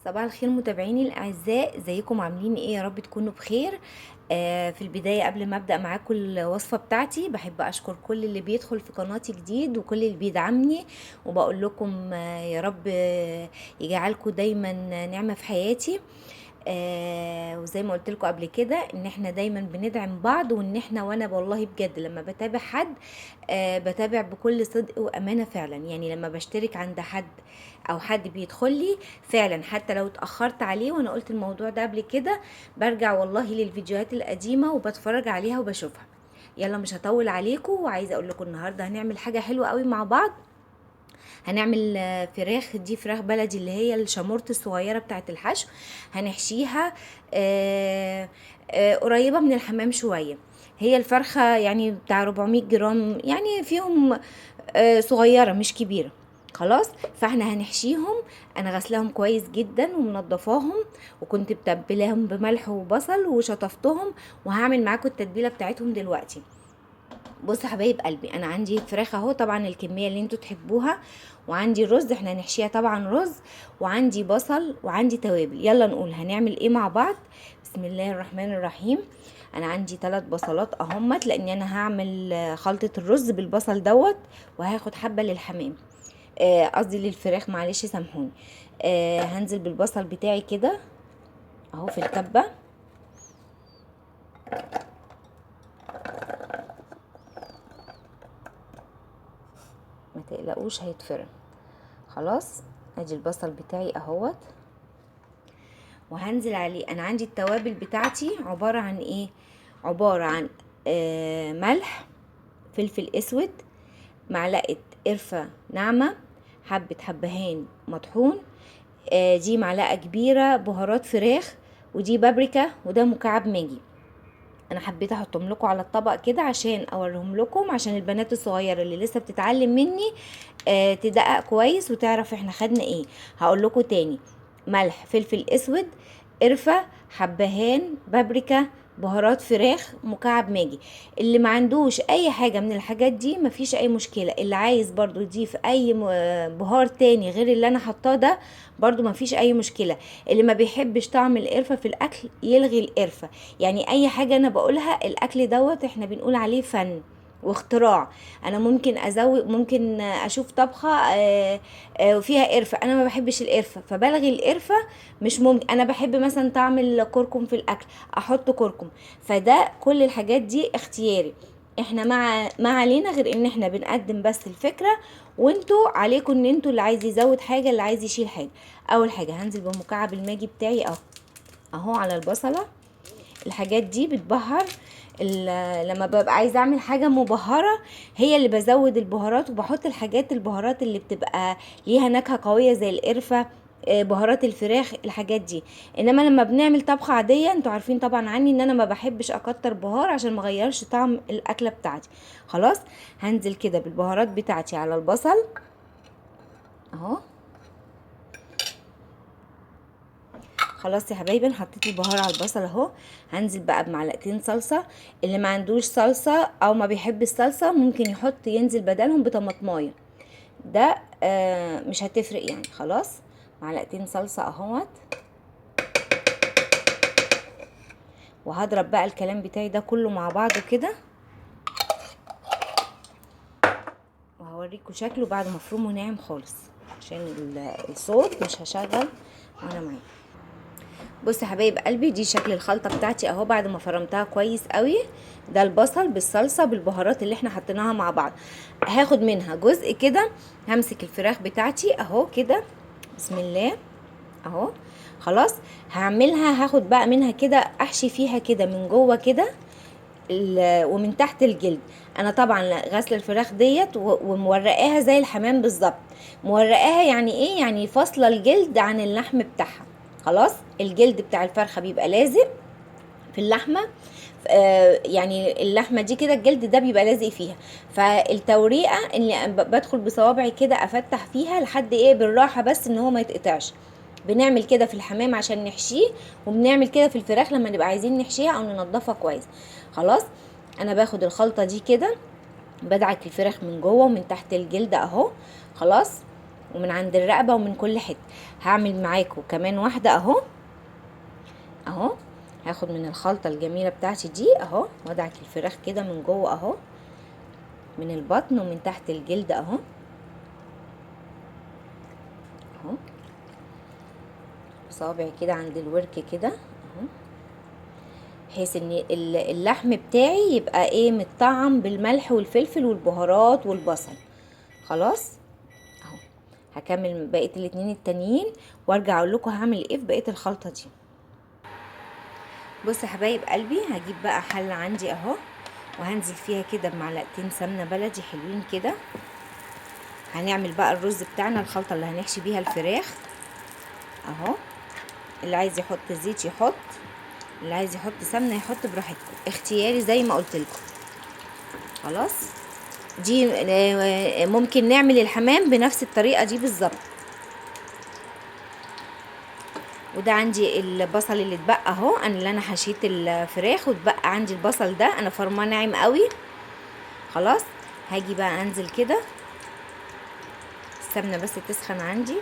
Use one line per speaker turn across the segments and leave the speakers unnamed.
صباح الخير متابعيني الاعزاء، ازيكم عاملين ايه؟ يا رب تكونوا بخير. في البدايه قبل ما ابدا معاكم الوصفه بتاعتي بحب اشكر كل اللي بيدخل في قناتي جديد وكل اللي بيدعمني، وبقول لكم يا رب يجعلكم دايما نعمه في حياتي. وزي ما قلت لكم قبل كده ان احنا دايما بندعم بعض، وان احنا وانا والله بجد لما بتابع حد بتابع بكل صدق وامانه فعلا. يعني لما بشترك عند حد او حد بيدخل لي فعلا، حتى لو اتاخرت عليه، وانا قلت الموضوع ده قبل كده، برجع والله للفيديوهات القديمه وبتفرج عليها وبشوفها. يلا مش هطول عليكم، وعايزه اقول لكم النهارده هنعمل حاجه حلوه قوي مع بعض. هنعمل فراخ، دي فراخ بلدي اللي هي الشامورت الصغيره بتاعه الحشو. هنحشيها قريبه من الحمام شويه. هي الفرخه يعني بتاع 400 جرام، يعني فيهم صغيره مش كبيره. خلاص، فاحنا هنحشيهم. انا غسلاهم كويس جدا ومنضفاهم، وكنت متبلاهم بملح وبصل وشطفتهم، وهعمل معاكم التتبيله بتاعتهم دلوقتي. بص يا حبايب قلبي، انا عندي فراخ اهو، طبعا الكميه اللي انتوا تحبوها، وعندي رز احنا هنحشيها طبعا رز، وعندي بصل، وعندي توابل. يلا نقول هنعمل ايه مع بعض. بسم الله الرحمن الرحيم. انا عندي 3 بصلات اهمت، لان انا هعمل خلطه الرز بالبصل دوت، وهاخد حبه للحمام، قصدي للفراخ، معلش سامحوني. هنزل بالبصل بتاعي كده اهو في الكبه. ما تقلقوش هيتفرم. خلاص، ادي البصل بتاعي اهوت، وهنزل عليه. انا عندي التوابل بتاعتي عبارة عن ايه؟ عبارة عن ملح، فلفل اسود، معلقة قرفة ناعمة، حبة حبهان مطحون، دي معلقة كبيرة بهارات فراخ، ودي بابريكا، وده مكعب ماجي. انا حبيت احطهم لكم على الطبق كده عشان اوريهم لكم، عشان البنات الصغيره اللي لسه بتتعلم مني تدقق كويس وتعرف احنا خدنا ايه. هقول لكم تاني: ملح، فلفل اسود، قرفه، حبهان، بابريكا، بهارات فراخ، مكعب ماجي. اللي ما عندوش اي حاجه من الحاجات دي مفيش اي مشكله، اللي عايز برضو يضيف اي بهار تاني غير اللي انا حطاه ده برضو مفيش اي مشكله. اللي ما بيحبش طعم القرفه في الاكل يلغي القرفه. يعني اي حاجة انا بقولها، الاكل دوت احنا بنقول عليه فن واختراع. انا ممكن ازود، ممكن اشوف طبخة وفيها قرفة، انا ما بحبش القرفة فبلغي القرفة. مش ممكن، انا بحب مثلا طعم الكركم في الاكل احط كركم. فده كل الحاجات دي اختياري. احنا ما علينا غير ان احنا بنقدم بس الفكرة، وانتوا عليكم ان انتوا اللي عايز يزود حاجة اللي عايز يشيل حاجة. اول حاجة هنزل بمكعب الماجي بتاعي اهو على البصلة. الحاجات دي بتبهر. لما ببقى عايزه اعمل حاجه مبهره، هي اللي بزود البهارات وبحط البهارات اللي بتبقى ليها نكهه قويه زي القرفه، بهارات الفراخ، الحاجات دي. انما لما بنعمل طبخه عاديه، انتوا عارفين طبعا عني ان انا ما بحبش اكتر بهار عشان ما اغيرش طعم الاكله بتاعتي. خلاص، هنزل كده بالبهارات بتاعتي على البصل اهو. خلاص يا حبايبي، انا حطيت البهار على البصل اهو. هنزل بقى بمعلقتين صلصه. اللي ما عندوش صلصه او ما بيحب الصلصه ممكن يحط، ينزل بدلهم بطماطمايه. ده مش هتفرق يعني. خلاص، معلقتين صلصه اهوت. وهضرب بقى الكلام بتاعي ده كله مع بعضه كده، وهوريكم شكله بعد ما افرمه ناعم خالص، عشان الصوت مش هشغل وانا معاكم. بص يا حبايب قلبي، دي شكل الخلطه بتاعتي اهو بعد ما فرمتها كويس قوي. ده البصل بالصلصه بالبهارات اللي احنا حطيناها مع بعض. هاخد منها جزء كده، همسك الفراخ بتاعتي اهو كده، بسم الله اهو. خلاص، هعملها، هاخد بقى منها كده احشي فيها كده من جوه كده ومن تحت الجلد. انا طبعا غسل الفراخ ديت ومورقاها زي الحمام بالظبط. مورقاها يعني ايه؟ يعني فاصله الجلد عن اللحم بتاعها. خلاص، الجلد بتاع الفرخه بيبقى لازق في اللحمه. يعني اللحمه دي كده الجلد ده بيبقى لازق فيها. فالتوريقه اللي بدخل بصوابعي كده افتح فيها لحد ايه، بالراحه بس ان هو ما يتقطعش. بنعمل كده في الحمام عشان نحشيه، وبنعمل كده في الفراخ لما نبقى عايزين نحشيها او ننضفها كويس. خلاص، انا باخد الخلطه دي كده، بدعك الفراخ من جوه ومن تحت الجلد اهو. خلاص، ومن عند الرقبه ومن كل حته. هعمل معاكم كمان واحده اهو اهو. هاخد من الخلطه الجميله بتاعتي دي اهو، وادعك الفراخ كده من جوه اهو، من البطن ومن تحت الجلد اهو اهو، صابعي كده عند الورك كده اهو، بحيث ان اللحم بتاعي يبقى ايه متطعم بالملح والفلفل والبهارات والبصل. خلاص اهو. هكمل بقيه الاتنين التانيين وارجع اقول لكم هعمل ايه في بقيه الخلطه دي. بصوا يا حبايب قلبي، هجيب بقى حله عندي اهو، وهنزل فيها كده بمعلقتين سمنه بلدي حلوين كده. هنعمل بقى الرز بتاعنا، الخلطه اللي هنحشي بيها الفراخ اهو. اللي عايز يحط زيت يحط، اللي عايز يحط سمنه يحط، براحتكم، اختياري زي ما قلت لكم. خلاص دي ممكن نعمل الحمام بنفس الطريقه دي بالظبط. وده عندي البصل اللي اتبقى اهو، انا اللي انا حشيت الفراخ واتبقى عندي البصل ده، انا فرماه ناعم قوي. خلاص هاجي بقى انزل كده، السمنه بس تسخن عندي،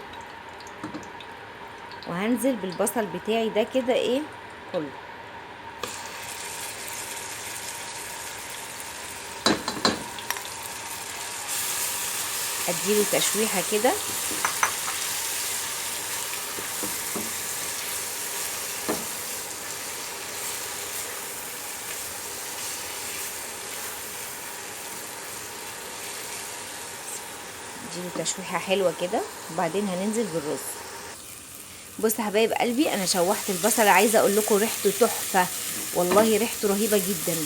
وهنزل بالبصل بتاعي ده كده ايه كله. اديله تشويحه كده. اديله تشويحه حلوه كده، وبعدين هننزل بالرز. بص يا حبايب قلبي، انا شوحت البصل، عايزه اقول لكم ريحته تحفه، والله ريحته رهيبه جدا.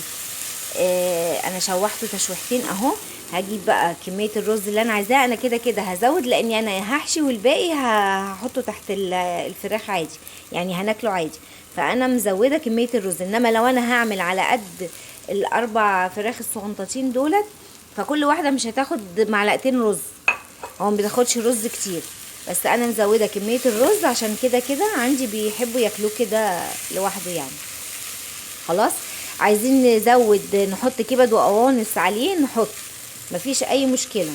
انا شوحته تشويحتين اهو. هجيب بقى كميه الرز اللي انا عايزاها، انا كده كده هزود لاني انا هحشي والباقي هحطه تحت الفراخ عادي، يعني هناكله عادي. فانا مزوده كميه الرز، انما لو انا هعمل على قد الاربع فراخ الصغنطتين دولت، فكل واحده مش هتاخد معلقتين رز، هو ما بتاخدش رز كتير، بس انا مزوده كميه الرز عشان كده كده عندي بيحبوا ياكلوه كده لوحده يعني. خلاص عايزين نزود نحط كبد وقوانص عليه نحط، مفيش اي مشكله.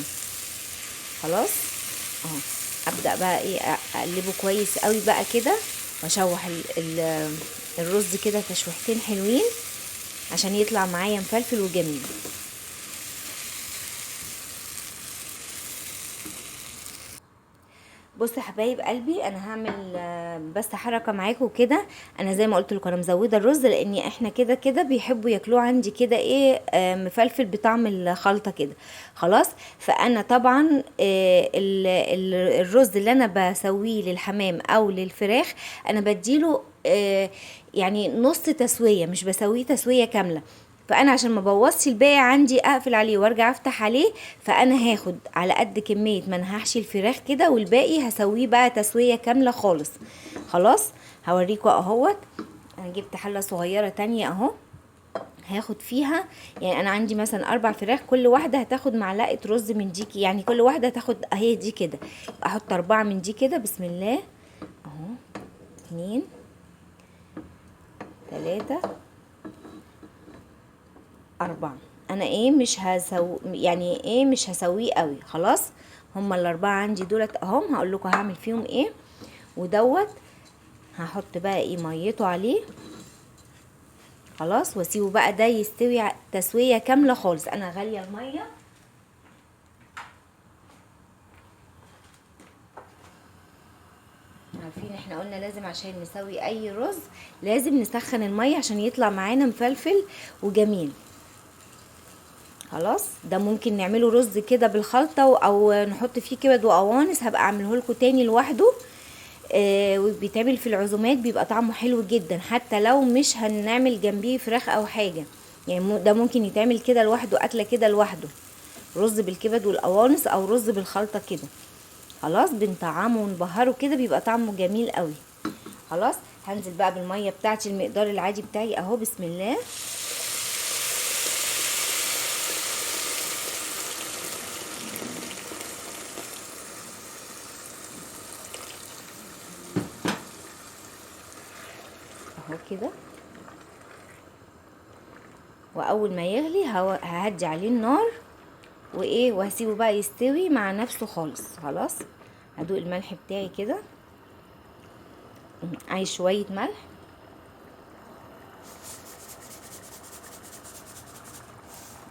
خلاص اهو. ابدا بقى ايه اقلبه كويس قوي بقى كده، واشوح الرز كده تشويحتين حلوين عشان يطلع معايا مفلفل وجميل. بصوا يا حبايب قلبي، انا هعمل بس حركه معاكم كده. انا زي ما قلت لكم انا مزوده الرز، لان احنا كده كده بيحبوا ياكلوه عندي كده ايه مفلفل بطعم الخلطه كده. خلاص فانا طبعا الرز اللي انا بسويه للحمام او للفراخ انا بديله يعني نص تسويه، مش بسويه تسويه كامله. فانا عشان ما بوظش الباقي عندي اقفل عليه وارجع افتح عليه، فانا هاخد على قد كميه ما انا هحشي الفراخ كده، والباقي هسويه بقى تسويه كامله خالص. خلاص هوريكم اهوت. انا جبت حله صغيره تانية اهو، هاخد فيها يعني انا عندي مثلا 4 فراخ، كل واحده هتاخد معلقه رز من دي، يعني كل واحده هتاخد اهي دي كده، احط 4 من دي كده. بسم الله اهو، 2 3 4. انا ايه مش يعني ايه مش هسويه قوي. خلاص هما الاربعه عندي دولت اهم، هقول لكم هعمل فيهم ايه. ودوت هحط بقى ايه ميته عليه. خلاص واسيبه بقى ده يستوي تسويه كامله خالص. انا غاليه الميه، عارفين احنا قلنا لازم عشان نسوي اي رز لازم نسخن الميه عشان يطلع معانا مفلفل وجميل. خلاص ده ممكن نعمله رز كده بالخلطه، او نحط فيه كبد وقوانص، هبقى اعمله لكم تاني لوحده. وبيتعمل في العزومات بيبقى طعمه حلو جدا، حتى لو مش هنعمل جنبيه فراخ او حاجه، يعني ده ممكن يتعمل كده لوحده، اكله كده لوحده، رز بالكبد والقوانص او رز بالخلطه كده. خلاص بنطعمه ونبهره كده بيبقى طعمه جميل قوي. خلاص هنزل بقى بالميه بتاعتي المقدار العادي بتاعي اهو. بسم الله اهو كده. واول ما يغلي ههدي عليه النار وايه، وهسيبه بقى يستوي مع نفسه خالص. خلاص ادوق الملح بتاعي كده. عايز شويه ملح.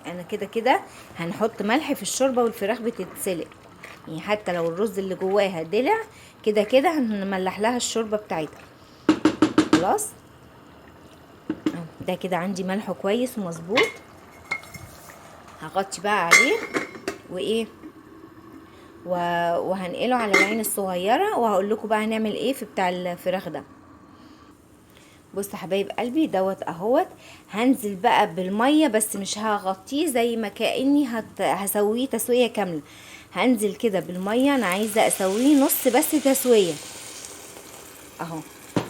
انا كده كده هنحط ملح في الشوربه والفراخ بتتسلق، يعني حتى لو الرز اللي جواها دلع كده كده هنملح لها الشوربه بتاعتها. خلاص ده كده عندي ملحه كويس ومظبوط. هغطي بقى عليه وايه وهنقله على العين الصغيره، وهقول لكم بقى هنعمل ايه في بتاع الفراخ ده. بص حبايب قلبي دوت اهوت. هنزل بقى بالميه، بس مش هغطيه زي ما كاني هسويه تسويه كامله. هنزل كده بالميه، انا عايزه اسويه نص بس تسويه اهو.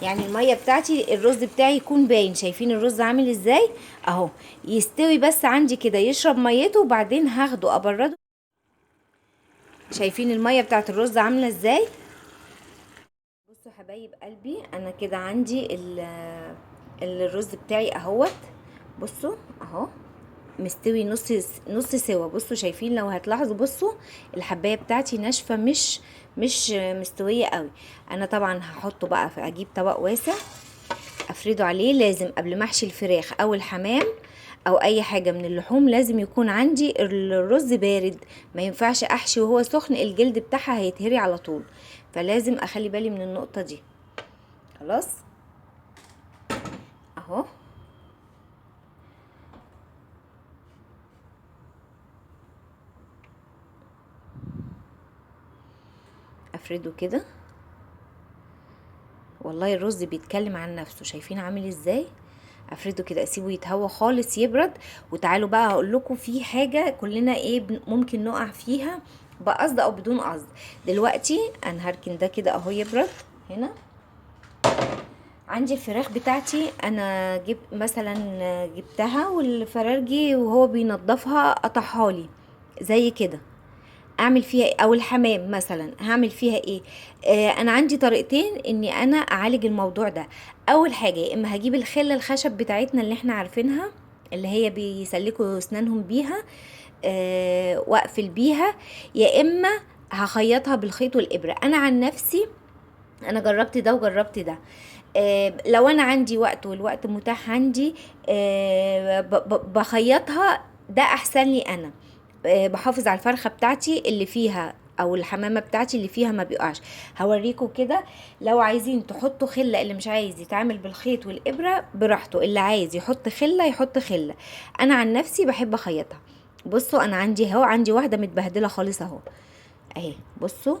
يعني الميه بتاعتي الرز بتاعي يكون باين، شايفين الرز عامل ازاي اهو، يستوي بس عندي كده يشرب ميته، وبعدين هاخده ابرده. شايفين الميه بتاعت الرز عامله ازاي. بصوا حبايب قلبي، انا كده عندي الرز بتاعي اهوت. بصوا اهو مستوي نص سوا. بصوا شايفين لو هتلاحظوا، بصوا الحبايه بتاعتي ناشفه، مش مستويه قوي. انا طبعا هحطه بقى اجيب طبق واسع افرده عليه. لازم قبل ما احشي الفراخ او الحمام او اي حاجه من اللحوم لازم يكون عندي الرز بارد. ما ينفعش احشي وهو سخن، الجلد بتاعها هيتهري على طول، فلازم اخلي بالي من النقطه دي. خلاص اهو. افرده كده. والله الرز بيتكلم عن نفسه، شايفين عامل ازاي. افرده كده، اسيبه يتهوى خالص يبرد. وتعالوا بقى هقول لكم في حاجه كلنا ممكن نقع فيها بقصد او بدون قصد. دلوقتي انا هركن ده كده اهو يبرد. هنا عندي الفراخ بتاعتي، انا مثلا جبتها والفرارجي وهو بينضفها قطعها لي زي كده. اعمل فيها إيه؟ او الحمام مثلا هعمل فيها ايه؟ انا عندي طريقتين اني انا اعالج الموضوع ده. اول حاجه، يا اما هجيب الخله الخشب بتاعتنا اللي احنا عارفينها، اللي هي بيسلكوا اسنانهم بيها، واقفل بيها، يا اما هخيطها بالخيط والابره. انا عن نفسي انا جربت ده وجربت ده. لو انا عندي وقت والوقت متاح عندي بخيطها، ده احسن لي انا. بحافظ على الفرخه بتاعتي اللي فيها او الحمامه بتاعتي اللي فيها ما بيقعش. هوريكم كده. لو عايزين تحطوا خله، اللي مش عايز يتعامل بالخيط والابره براحته، اللي عايز يحط خله يحط خله. انا عن نفسي بحب اخيطها. بصوا انا عندي اهو، عندي واحده متبهدله خالص اهو اهي. بصوا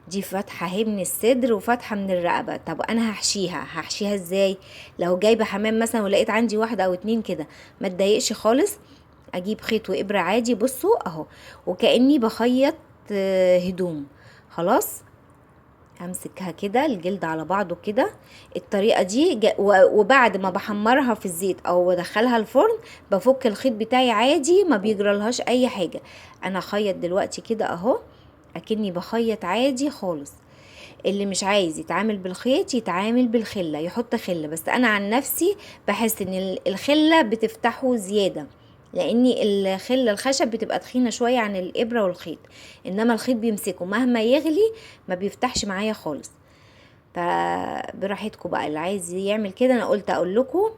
دي فتحه اهي من الصدر وفتحه من الرقبه. طب انا هحشيها ازاي؟ لو جايبه حمام مثلا ولقيت عندي واحده او اتنين كده، ما اتضايقش خالص، اجيب خيط وابره عادي. بصوا اهو، وكاني بخيط هدوم. خلاص همسكها كده الجلد على بعضه كده الطريقه دي وبعد ما بحمرها في الزيت او بدخلها الفرن بفك الخيط بتاعي عادي، ما بيجرالهاش اي حاجه. انا خيط دلوقتي كده اهو، اكني بخيط عادي خالص. اللي مش عايز يتعامل بالخيط يتعامل بالخله يحط خله، بس انا عن نفسي بحس ان الخله بتفتحه زياده، لاني الخله الخشب بتبقى تخينه شويه عن الابره والخيط، انما الخيط بيمسكه مهما يغلي ما بيفتحش معايا خالص. فبراحتكم بقى، اللي عايز يعمل كده. انا قلت اقول لكم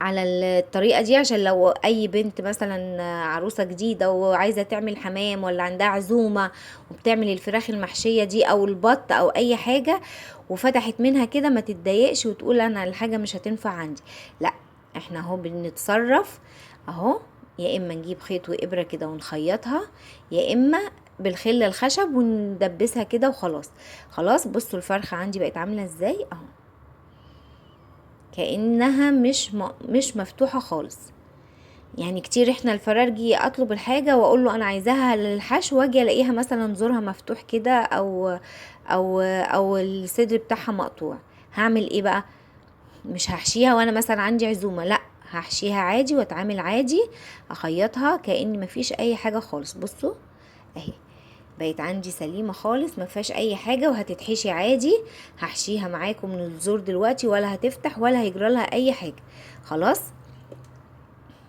على الطريقه دي عشان لو اي بنت مثلا عروسه جديده وعايزه تعمل حمام ولا عندها عزومه وبتعمل الفراخ المحشيه دي او البط او اي حاجه وفتحت منها كده، ما تتضايقش وتقول انا الحاجه مش هتنفع عندي. لا، احنا اهو بنتصرف اهو. يا اما نجيب خيط وابره كده ونخيطها، يا اما بالخله الخشب وندبسها كده وخلاص. خلاص بصوا الفرخه عندي بقت عامله ازاي اهو، كأنها مش مفتوحة خالص. يعني كتير احنا الفرارجي اطلب الحاجة واقول له انا عايزاها للحشو، واجي الاقيها مثلا زورها مفتوح كده او الصدر بتاعها مقطوع. هعمل ايه بقى؟ مش هحشيها وانا مثلا عندي عزومة، لا هحشيها عادي واتعامل عادي، اخيطها كأن مفيش اي حاجة خالص. بصوا اهي بقت عندي سليمة خالص، ما فيهاش اي حاجة وهتتحشي عادي. هحشيها معاكم من الزور دلوقتي، ولا هتفتح ولا هيجرى لها اي حاجة. خلاص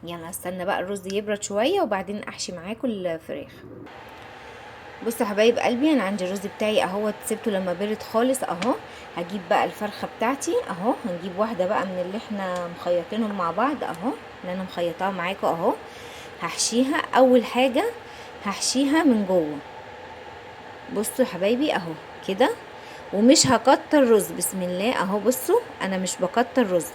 يلا استنى بقى الرز يبرد شوية وبعدين احشي معاكم الفراخ. بصوا يا حبايب قلبي، انا عندي الرز بتاعي اهو، سبته لما برد خالص اهو. هجيب بقى الفرخه بتاعتي اهو، هنجيب واحده بقى من اللي احنا مخيطينهم مع بعض اهو، اللي انا مخيطاها معاكم اهو. هحشيها اول حاجه، هحشيها من جوه. بصوا يا حبايبي اهو كده، ومش هكتر رز، بسم الله اهو. بصوا انا مش بكتر رز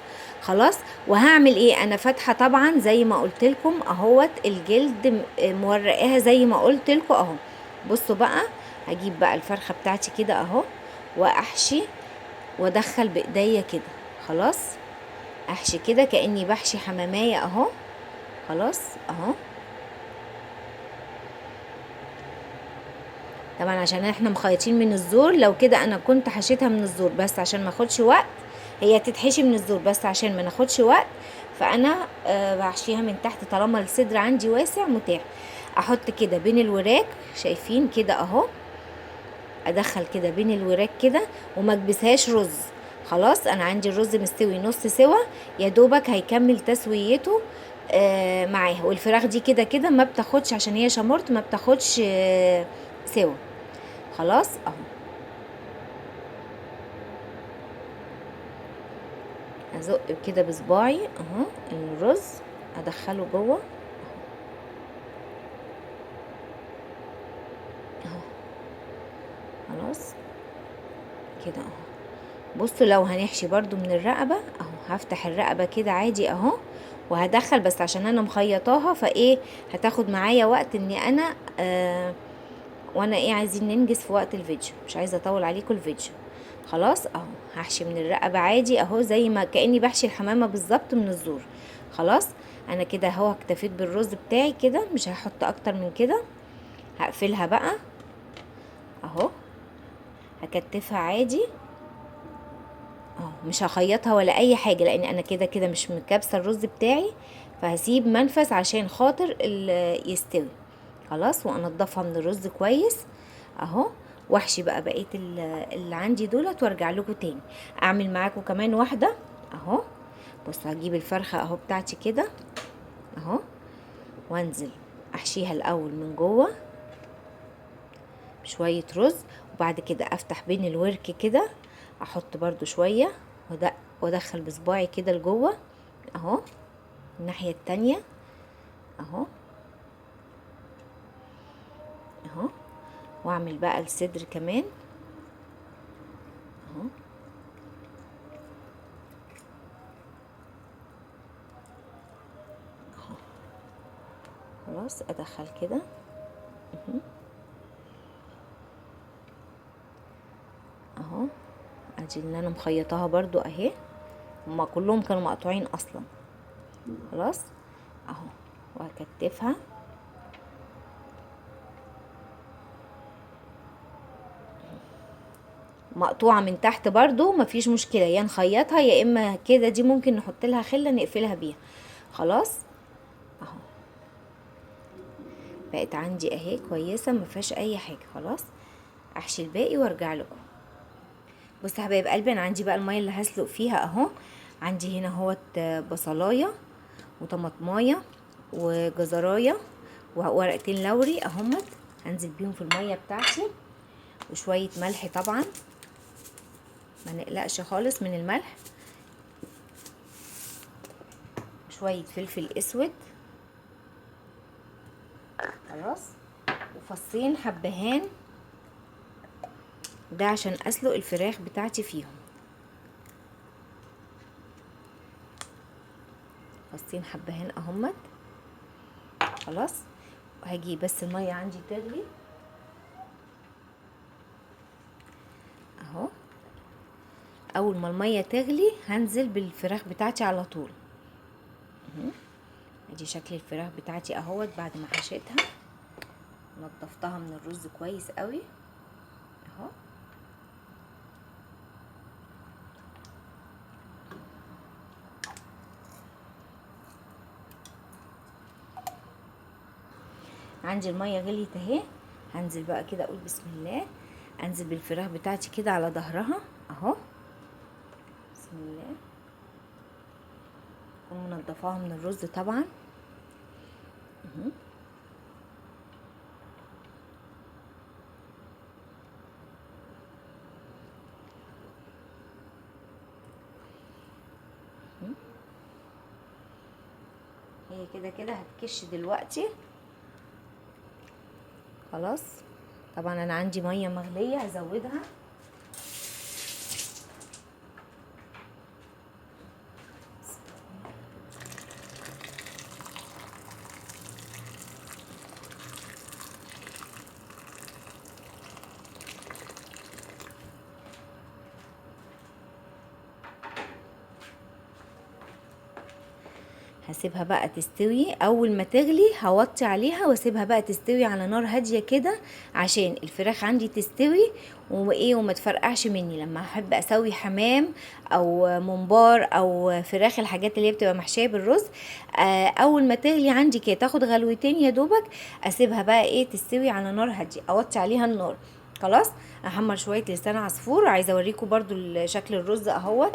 خلاص. وهعمل ايه؟ انا فاتحه طبعا زي ما قلت لكم اهوت الجلد، مورقاها زي ما قلت لكم اهو. بصوا بقى، هجيب بقى الفرخه بتاعتي كده اهو، واحشي وادخل بايديا كده خلاص. احشي كده كاني بحشي حماميه اهو، خلاص اهو. طبعا عشان احنا مخيطين من الزور، لو كده انا كنت حشيتها من الزور، بس عشان ما اخدش وقت، هي تتحشي من الزور بس عشان ما ناخدش وقت، فانا بحشيها من تحت طالما الصدر عندي واسع متاح. احط كده بين الوراك، شايفين كده اهو، ادخل كده بين الوراك كده، وما اكبسهاش رز. خلاص انا عندي الرز مستوي نص سوا، يا دوبك هيكمل تسويته معاها. والفراخ دي كده كده ما بتاخدش، عشان هي شمرت ما بتاخدش سوا. خلاص اهو. ازق كده بصباعي اهو الرز، ادخله جوه اهو، خلاص كده اهو. بصوا لو هنحشي برضو من الرقبة اهو، هفتح الرقبة كده عادي اهو، وهدخل بس عشان انا مخيطاها فايه، هتاخد معايا وقت اني انا وانا ايه عايزين ننجز في وقت الفيديو، مش عايزه اطول عليكم الفيديو. خلاص اهو هحشي من الرقبه عادي اهو، زي ما كاني بحشي الحمامه بالظبط من الزور. خلاص انا كده اهو اكتفيت بالرز بتاعي كده، مش هحط اكتر من كده. هقفلها بقى اهو، هكتفها عادي اهو، مش هخيطها ولا اي حاجه، لان انا كده كده مش مكبسه الرز بتاعي، فهسيب منفس عشان خاطر يستوي. خلاص وانضفها من الرز كويس اهو، واحشي بقى بقيه اللي عندي دولت وارجع لكم تاني اعمل معاكم كمان واحده اهو. بصوا هجيب الفرخه اهو بتاعتي كده اهو، وانزل احشيها الاول من جوه شويه رز، وبعد كده افتح بين الورك كده، احط برضو شويه وادخل بصباعي كده لجوه اهو، الناحيه التانية اهو اهو، واعمل بقى الصدر كمان اهو. خلاص ادخل كده اهو، ادي اللي انا مخيطاها برضو اهي، هما كلهم كانوا مقطوعين اصلا. خلاص اهو، وهكتفها مقطوعه من تحت برضو مفيش مشكله، يا نخيطها يا اما كده، دي ممكن نحط لها خله نقفلها بيها. خلاص اهو بقت عندي اهي كويسه ما فيهاش اي حاجه. خلاص احشي الباقي وارجع لكم. بصوا يا حبايب قلبي، انا عندي بقى الميه اللي هسلق فيها اهو، عندي هنا اهوت بصلايه وطماطمايه وجزرايه وورقتين لوري اهمت، هنزل بيهم في الميه بتاعتي، وشويه ملح طبعا، ما نقلقش خالص من الملح، شويه فلفل اسود خلاص، وفصين حبهان، ده عشان اسلق الفراخ بتاعتي فيهم. فصين حبهان اهمت خلاص. وهجيب بس الميه عندي تغلي اهو، اول ما الميه تغلي هنزل بالفراخ بتاعتي على طول. ادي شكل الفراخ بتاعتي اهوت بعد ما حشيتها، نضفتها من الرز كويس قوي اهو. عندي الميه غليت اهي، هنزل بقى كده اقول بسم الله، انزل بالفراخ بتاعتي كده على ظهرها اهو، بسم الله، ومنضفاها من الرز طبعا اهو. هي كده كده هتكش دلوقتي. خلاص طبعا انا عندي ميه مغليه هزودها. هسيبها بقى تستوي. اول ما تغلي هوطي عليها واسيبها بقى تستوي على نار هاديه كده عشان الفراخ عندي تستوي وايه وما تفرقعش مني. لما احب اسوي حمام او ممبار او فراخ الحاجات اللي هي بتبقى محشيه بالرز، اول ما تغلي عندي كده تاخد غلوتين يا دوبك، اسيبها بقى ايه تستوي على نار هاديه، اوطي عليها النار. خلاص احمر شويه لسان عصفور. عايزه اوريكم برضو شكل الرز اهوت.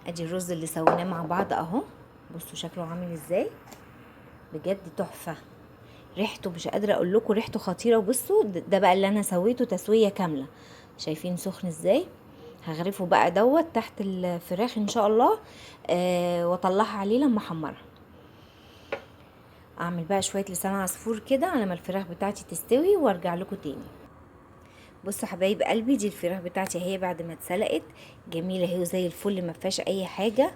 ادي الرز اللي سويناه مع بعض اهو، بصوا شكله عامل ازاي، بجد تحفه. ريحته مش قادره اقول لكم، ريحته خطيره. وبصوا ده بقى اللي انا سويته تسويه كامله، شايفين سخن ازاي. هغرفه بقى دوت تحت الفراخ ان شاء الله، واطلعها عليه لما احمرها. اعمل بقى شويه لسان عصفور كده على ما الفراخ بتاعتي تستوي وارجع لكم تاني. بصوا حبايب قلبي، دي الفراخ بتاعتي اهي بعد ما اتسلقت، جميله اهي وزي الفل، ما فيهاش اي حاجه.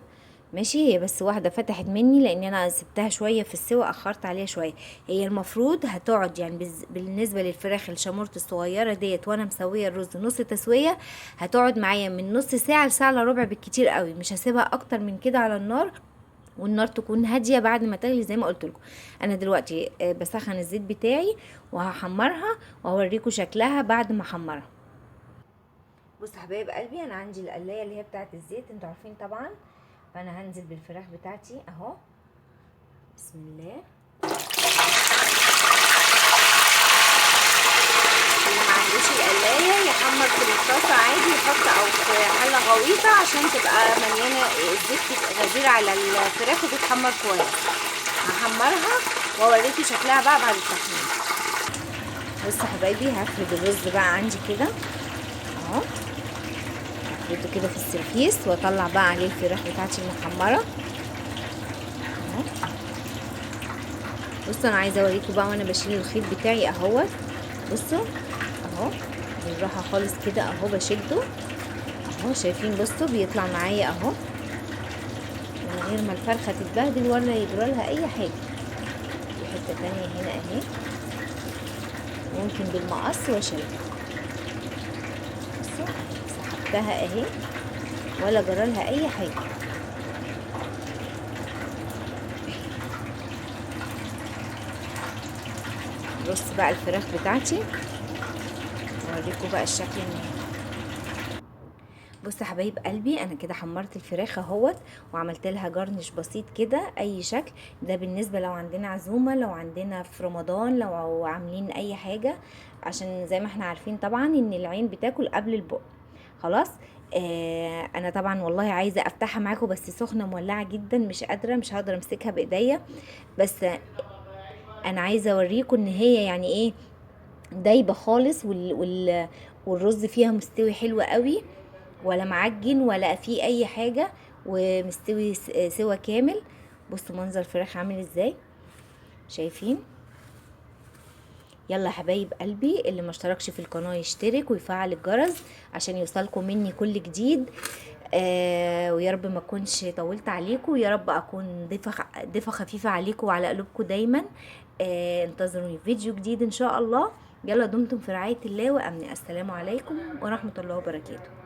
ماشي، هي بس واحده فتحت مني لان انا سبتها شويه في السوا، اخرت عليها شويه. هي المفروض هتقعد يعني بالنسبه للفراخ الشامورت الصغيره ديت وانا مسويه الرز نص تسويه، هتقعد معايا من نص ساعه لساعه الا ربع بالكتير قوي. مش هسيبها اكتر من كده على النار، والنار تكون هاديه بعد ما تغلي زي ما قلت لكم. انا دلوقتي بسخن الزيت بتاعي وهحمرها واوريكم شكلها بعد ما احمرها. بصوا حبايب قلبي، انا عندي القلايه اللي هي بتاعه الزيت انتوا عارفين طبعا، فانا هنزل بالفراخ بتاعتي اهو. بسم الله. اللي ما عندوش القلايه يحمر في الطاسه عادي، يحط او في حله غويطه عشان تبقى مليانه الزيت غزير على الفراخ وتتحمر كويس. هحمرها واوريكي شكلها بقى بعد التحمير. بصوا حبايبي، هفرد الرز بقى عندي كده اهو، هفرده كده في السرفيس واطلع بقى عليه الفراخ بتاعتي المحمره اهو. بصوا انا عايزه اوريكم بقى وانا بشيل الخيط بتاعي اهوت. بصوا اهو بالراحه خالص كده اهو بشده اهو، شايفين؟ بصوا بيطلع معايا اهو من غير ما الفرخه تتبهدل ولا يجرى لها اي حاجه. في حته تانية هنا اهي، ممكن بالمقص واشيلها. بصوا سحبتها اهي ولا جرى لها اي حاجه. بص بقى الفراخ بتاعتي، اوريكم بقى الشكل النهائي. بصوا حبايب قلبي، انا كده حمرت الفراخ اهوت وعملت لها جرنش بسيط كده اي شكل. ده بالنسبه لو عندنا عزومه، لو عندنا في رمضان، لو عاملين اي حاجه، عشان زي ما احنا عارفين طبعا ان العين بتاكل قبل البق. خلاص انا طبعا والله عايزه افتحها معاكم بس سخنه مولعه جدا، مش قادره، مش هقدر امسكها بايديا. بس انا عايزه اوريكم ان هي يعني ايه دايبه خالص، والرز فيها مستوي حلو قوي، ولا معجن ولا فيه اي حاجه، ومستوي سوا كامل. بصوا منظر الفراخ عامل ازاي، شايفين؟ يلا حبايب قلبي، اللي ما اشتركش في القناه يشترك ويفعل الجرس عشان يوصلكم مني كل جديد. ويا رب ما اكونش طولت عليكم، يا رب اكون ضيفه خفيفه عليكم وعلى قلوبكم دايما. انتظروني في فيديو جديد ان شاء الله. يلا دمتم في رعايه الله وامن. السلام عليكم ورحمه الله وبركاته.